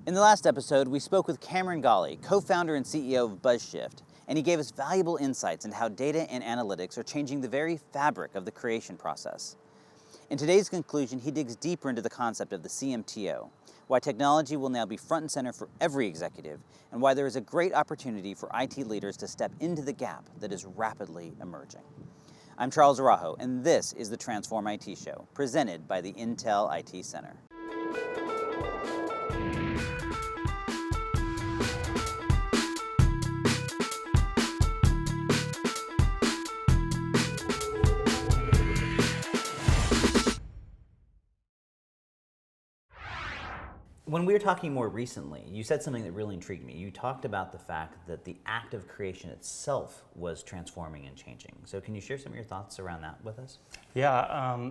In the last episode, we spoke with Cameron Gawley, co-founder and CEO of BuzzShift, and he gave us valuable insights into how data and analytics are changing the very fabric of the creation process. In today's conclusion, he digs deeper into the concept of the CMTO, why technology will now be front and center for every executive, and why there is a great opportunity for IT leaders to step into the gap that is rapidly emerging. I'm Charles Araujo, and this is the TransformIT Show, presented by the Intel IT Center. When we were talking more recently, you said something that really intrigued me. You talked about the fact that the act of creation itself was transforming and changing. So can you share some of your thoughts around that with us? Yeah,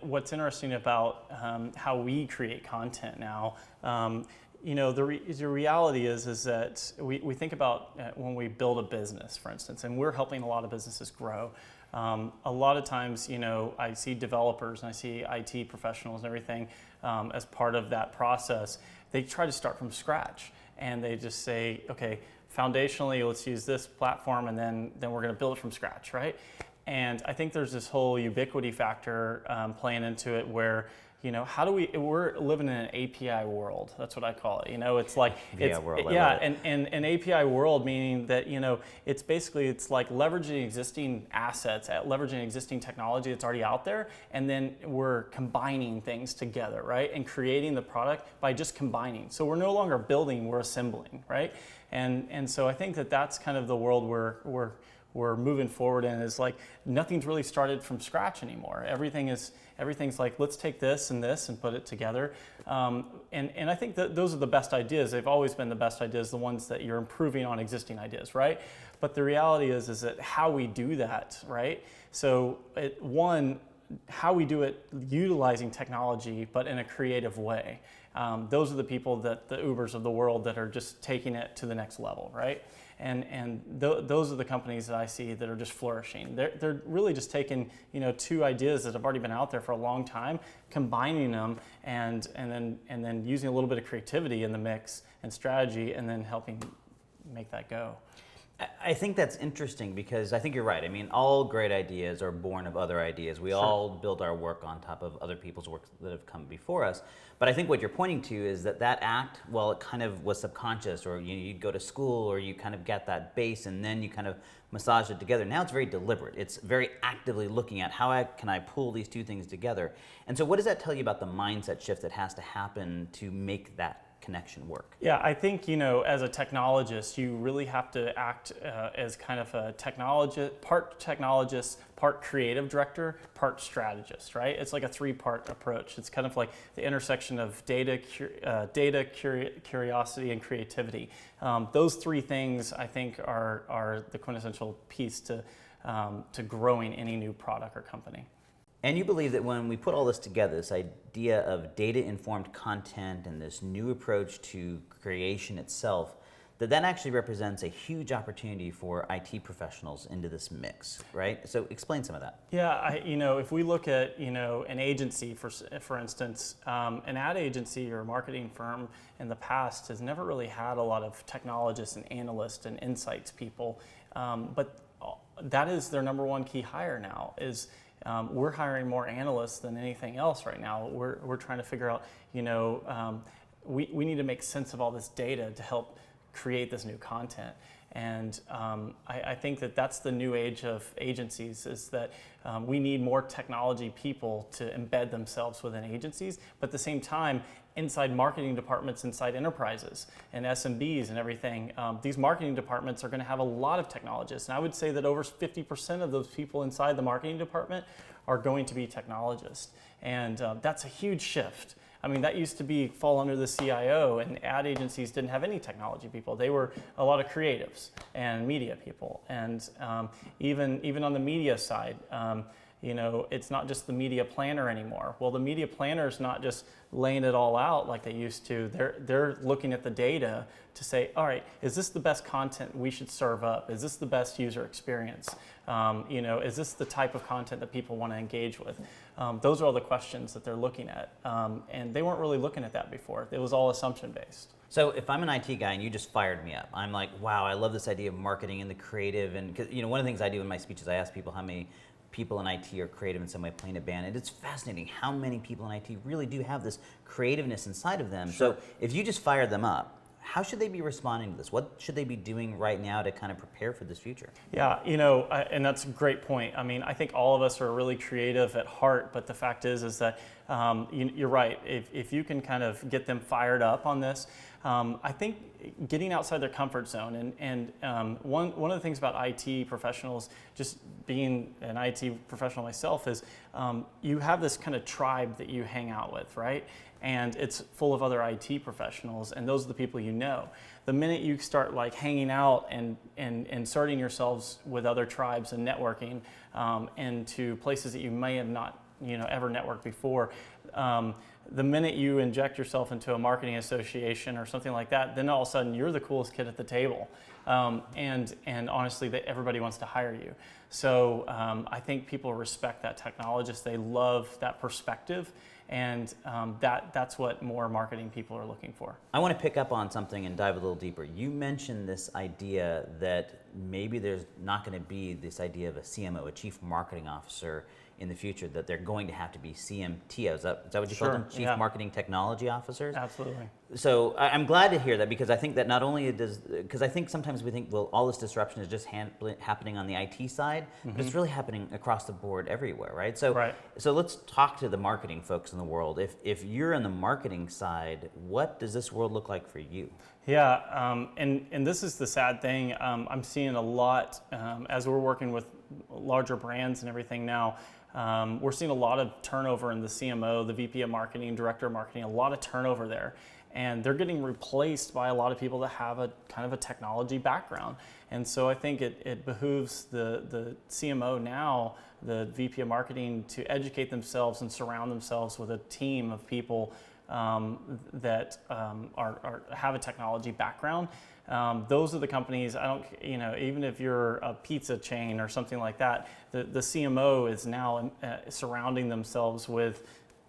what's interesting about how we create content now, the reality is that we think about when we build a business, for instance, and we're helping a lot of businesses grow. A lot of times, I see developers and I see IT professionals and everything as part of that process. They try to start from scratch and they just say, okay, foundationally, let's use this platform and then we're going to build it from scratch, right? And I think there's this whole ubiquity factor playing into it where, we're living in an API world. That's what I call it. It's like, an API world, meaning that, it's like leveraging existing assets, leveraging existing technology that's already out there, and then we're combining things together, right? And creating the product by just combining. So we're no longer building, we're assembling, right? And so I think that that's kind of the world we're moving forward in, is like nothing's really started from scratch anymore. Everything's like, let's take this and put it together. And I think that those are the best ideas. They've always been the best ideas, the ones that you're improving on existing ideas, right? But the reality is that how we do that, right? So how we do it utilizing technology, but in a creative way. Those are the people the Ubers of the world that are just taking it to the next level, right? And those are the companies that I see that are just flourishing. They're really just taking two ideas that have already been out there for a long time, combining them, and then using a little bit of creativity in the mix and strategy, and then helping make that go. I think that's interesting because I think you're right. I mean, all great ideas are born of other ideas. We all build our work on top of other people's work that have come before us. But I think what you're pointing to is that act, well, it kind of was subconscious, or you'd go to school, or you kind of get that base and then you kind of massage it together. Now it's very deliberate. It's very actively looking at how can I pull these two things together. And so what does that tell you about the mindset shift that has to happen to make that connection work? Yeah, I think, as a technologist, you really have to act as kind of a part technologist, part creative director, part strategist, right? It's like a three-part approach. It's kind of like the intersection of data, curiosity, and creativity. Those three things, I think, are the quintessential piece to growing any new product or company. And you believe that when we put all this together, this idea of data-informed content and this new approach to creation itself, that actually represents a huge opportunity for IT professionals into this mix, right? So explain some of that. Yeah, if we look at an agency, for instance, an ad agency or a marketing firm in the past has never really had a lot of technologists and analysts and insights people, but that is their number one key hire now. We're hiring more analysts than anything else right now. We're trying to figure out, we need to make sense of all this data to help create this new content. And I think that's the new age of agencies, is that we need more technology people to embed themselves within agencies, but at the same time, inside marketing departments, inside enterprises and SMBs and everything, these marketing departments are going to have a lot of technologists. And I would say that over 50% of those people inside the marketing department are going to be technologists. And that's a huge shift. I mean, that used to fall under the CIO, and ad agencies didn't have any technology people. They were a lot of creatives and media people. And even on the media side, It's not just the media planner anymore. Well, the media planner is not just laying it all out like they used to. They're looking at the data to say, all right, is this the best content we should serve up? Is this the best user experience? Is this the type of content that people want to engage with? Those are all the questions that they're looking at. And they weren't really looking at that before. It was all assumption based. So if I'm an IT guy and you just fired me up, I'm like, wow, I love this idea of marketing and the creative. And 'cause, one of the things I do in my speeches, I ask people how many people in IT are creative in some way, playing a band. And it's fascinating how many people in IT really do have this creativeness inside of them. Sure. So if you just fired them up, how should they be responding to this? What should they be doing right now to kind of prepare for this future? Yeah, and that's a great point. I mean, I think all of us are really creative at heart, but the fact is that you're right. If you can kind of get them fired up on this, I think getting outside their comfort zone, and one of the things about IT professionals, just being an IT professional myself, is you have this kind of tribe that you hang out with, right? And it's full of other IT professionals, and those are the people you know. The minute you start like hanging out and inserting yourselves with other tribes and networking into places that you may have not ever networked before, the minute you inject yourself into a marketing association or something like that, then all of a sudden you're the coolest kid at the table, and honestly, everybody wants to hire you. So I think people respect that technologist. They love that perspective. And that's what more marketing people are looking for. I want to pick up on something and dive a little deeper. You mentioned this idea that maybe there's not going to be this idea of a CMO, a chief marketing officer, in the future, that they're going to have to be CMTOs. Is that what you call them? Chief Marketing Technology Officers? Absolutely. So I'm glad to hear that, because I think that not only because I think sometimes we think, well, all this disruption is just happening on the IT side, but it's really happening across the board everywhere, right? So let's talk to the marketing folks in the world. If you're on the marketing side, what does this world look like for you? Yeah, and this is the sad thing. I'm seeing a lot as we're working with larger brands and everything now. We're seeing a lot of turnover in the CMO, the VP of marketing, director of marketing, a lot of turnover there. And they're getting replaced by a lot of people that have a kind of a technology background. And so I think it behooves the CMO now, the VP of marketing, to educate themselves and surround themselves with a team of people that have a technology background. Those are the companies. Even if you're a pizza chain or something like that, the CMO is now surrounding themselves with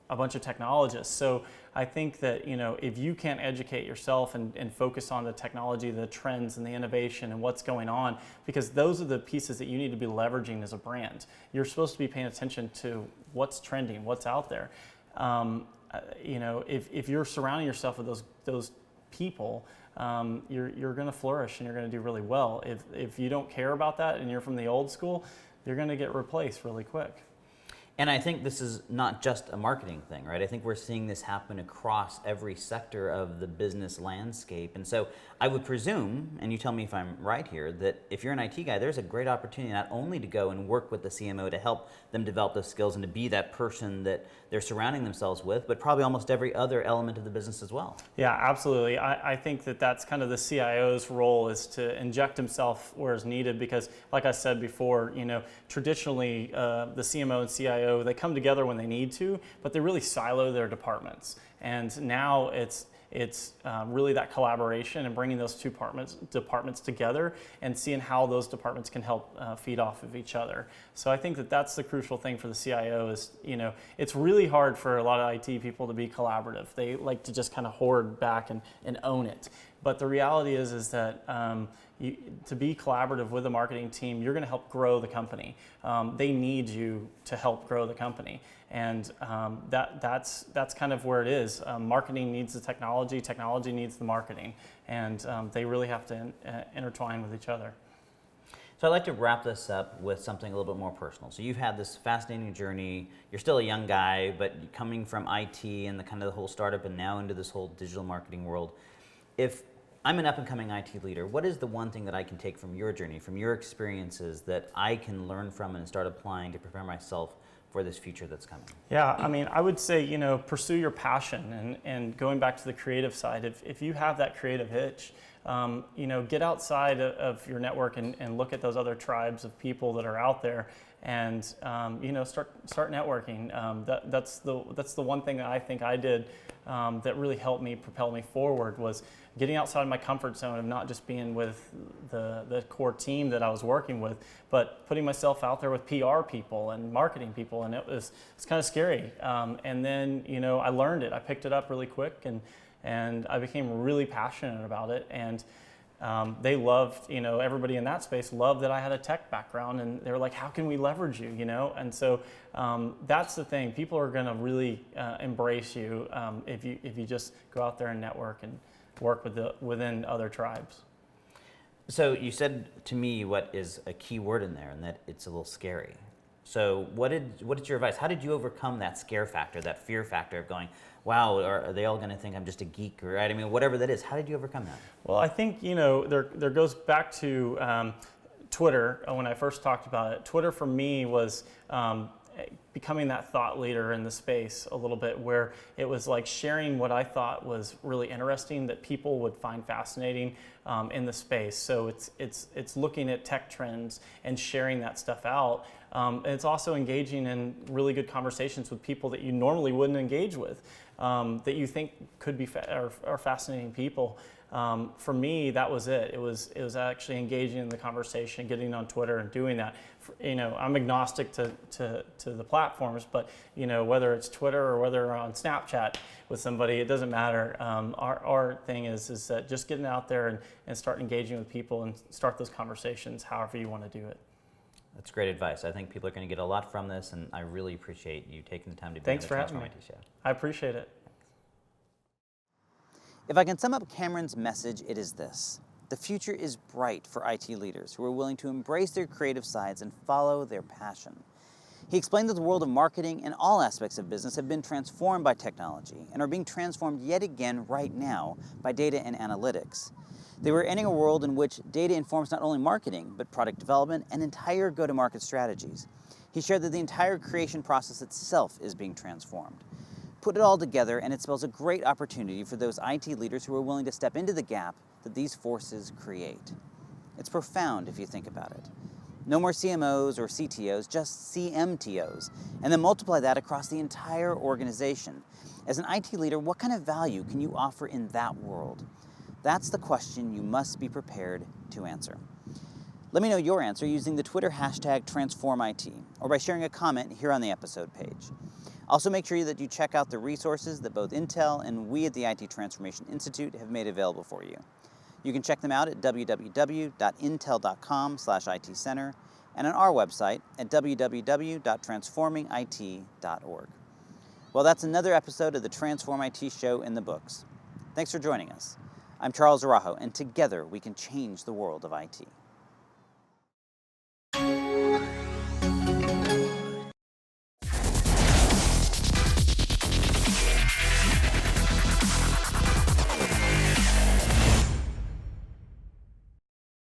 a bunch of technologists. So I think that if you can't educate yourself and focus on the technology, the trends and the innovation and what's going on, because those are the pieces that you need to be leveraging as a brand. You're supposed to be paying attention to what's trending, what's out there. If you're surrounding yourself with those people, you're going to flourish and you're going to do really well. If you don't care about that and you're from the old school, you're going to get replaced really quick. And I think this is not just a marketing thing, right? I think we're seeing this happen across every sector of the business landscape. And so I would presume, and you tell me if I'm right here, that if you're an IT guy, there's a great opportunity not only to go and work with the CMO to help them develop those skills and to be that person that they're surrounding themselves with, but probably almost every other element of the business as well. Yeah, absolutely. I think that's kind of the CIO's role, is to inject himself where is needed, because like I said before, traditionally the CMO and CIO, they come together when they need to, but they really silo their departments. And now it's really that collaboration and bringing those two departments together and seeing how those departments can help feed off of each other. So I think that's the crucial thing for the CIO is, it's really hard for a lot of IT people to be collaborative. They like to just kind of hoard back and own it. But the reality is that to be collaborative with the marketing team, you're going to help grow the company. They need you to help grow the company, and that's kind of where it is. Marketing needs the technology, technology needs the marketing, and they really have to intertwine with each other. So I'd like to wrap this up with something a little bit more personal. So you've had this fascinating journey. You're still a young guy, but coming from IT and the kind of the whole startup and now into this whole digital marketing world. If I'm an up-and-coming IT leader, what is the one thing that I can take from your journey, from your experiences, that I can learn from and start applying to prepare myself for this future that's coming? Yeah, I would say, pursue your passion, and going back to the creative side, if you have that creative itch, get outside of your network and look at those other tribes of people that are out there and start networking. That's the one thing that I think I did that really helped me propel me forward, was getting outside my comfort zone of not just being with the core team that I was working with, but putting myself out there with PR people and marketing people, and it's kind of scary. And then I learned it. I picked it up really quick, and I became really passionate about it. And they loved, everybody in that space loved that I had a tech background, and they were like, how can we leverage you, And so that's the thing. People are going to really embrace you if you just go out there and network and work within other tribes. So you said to me what is a key word in there, and that it's a little scary. So what is your advice? How did you overcome that scare factor, that fear factor of going, wow, are they all going to think I'm just a geek, right? I mean, whatever that is, how did you overcome that? Well, I think, there goes back to Twitter. When I first talked about it, Twitter for me was becoming that thought leader in the space a little bit, where it was like sharing what I thought was really interesting that people would find fascinating in the space. So it's looking at tech trends and sharing that stuff out. And it's also engaging in really good conversations with people that you normally wouldn't engage with, that you think could be are fascinating people. For me, that was it. It was actually engaging in the conversation, getting on Twitter and doing that. I'm agnostic to the platforms, but whether it's Twitter or whether on Snapchat with somebody, it doesn't matter. Our thing is that just getting out there and start engaging with people and start those conversations however you want to do it. That's great advice. I think people are going to get a lot from this, and I really appreciate you taking the time to be Thanks on for the having me. TransformIT show. I appreciate it. If I can sum up Cameron's message, it is this: the future is bright for IT leaders who are willing to embrace their creative sides and follow their passion. He explained that the world of marketing and all aspects of business have been transformed by technology and are being transformed yet again right now by data and analytics. They were entering a world in which data informs not only marketing, but product development and entire go-to-market strategies. He shared that the entire creation process itself is being transformed. Put it all together, and it spells a great opportunity for those IT leaders who are willing to step into the gap that these forces create. It's profound if you think about it. No more CMOs or CTOs, just CMTOs, and then multiply that across the entire organization. As an IT leader, what kind of value can you offer in that world? That's the question you must be prepared to answer. Let me know your answer using the Twitter hashtag TransformIT, or by sharing a comment here on the episode page. Also, make sure that you check out the resources that both Intel and we at the IT Transformation Institute have made available for you. You can check them out at www.intel.com/IT-center and on our website at www.transformingit.org. Well, that's another episode of the TransformIT show in the books. Thanks for joining us. I'm Charles Araujo, and together we can change the world of IT.